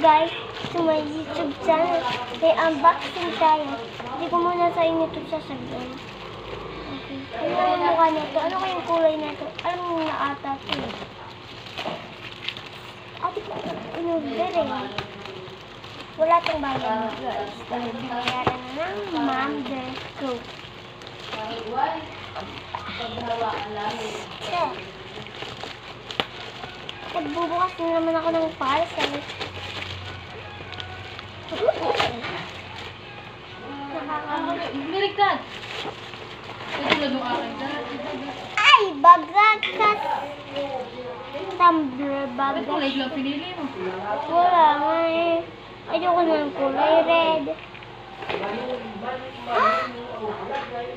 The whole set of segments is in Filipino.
guys to my YouTube channel. May unboxing tayo. Hindi ko muna sa inyo ito sasabihin. Okay. Ano yung mukha nito? Ano kayong kulay nito? Alam mo na ata ito eh. Ate ko in-order eh. Wala itong bayan mo guys. Dahil binayaran na ng Ma'am Desco. Nagbubukas na naman ako ng parcel. Bumirikat! Katulad ng akin dahil. Ay! Bagakat! Tumbler Ba't kulay bagat. lang pinili mo? Wala nga eh. Ayoko ng kulay red. Ah!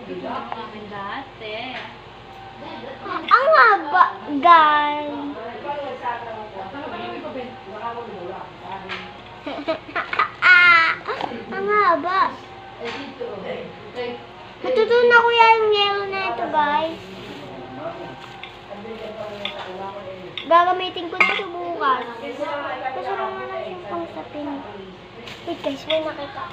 Ito ang akin dati. Ang haba, guys. Ang haba. Natutunan ko yung yellow na ito, guys. Gagamitin ko na ito bukas. Kasi naman na yung pang sapin. Wait guys, may nakita.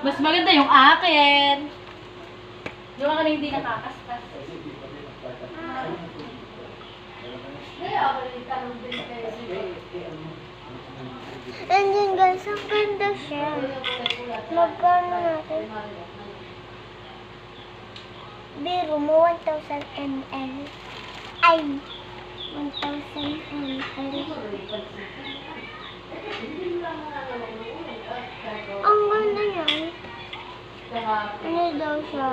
Mas maganda yung akin. Yung akin hindi nakakaskas. And yun guys, ang ganda siya. Magkano natin? Biro mo 1,000 ml. Ay! 1,000 ml. Ang ganda niya. Ano daw siya?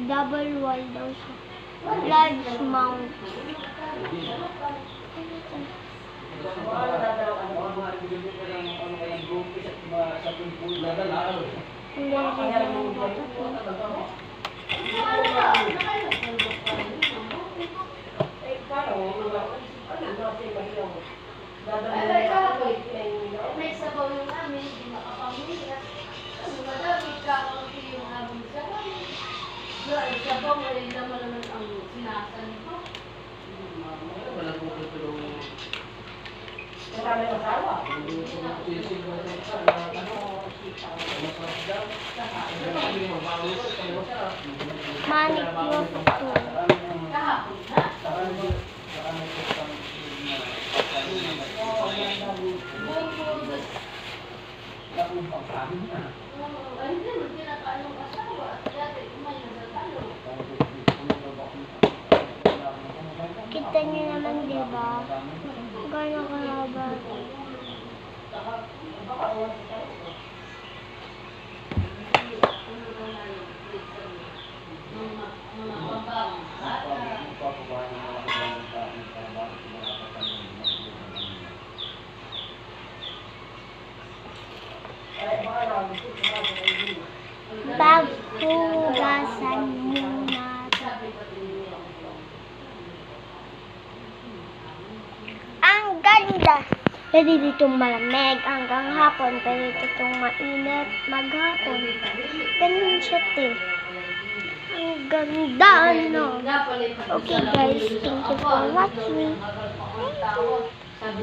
Double wall daw siya. Large mount. May sabaw yung namin, hindi makapamilya. Ano madami ka kung yung namin sabaw. Sabaw, wala naman ang sinasan ko. Wala po tutulong. Kasama yung asawa. Manicure to. Kahapon na. Ay, hindi mo pinakaanong asawa. Dati, kumain na sa talo. Kita niyo naman, di ba? Gano'n kahaba. Paghugasan muna. Ang ganda! Pwede ditong malamig hanggang hapon. Pwede ditong mainit maghapon. Ganun siya, te. Ang ganda, ano? Okay, guys. Thank you for watching. Thank you.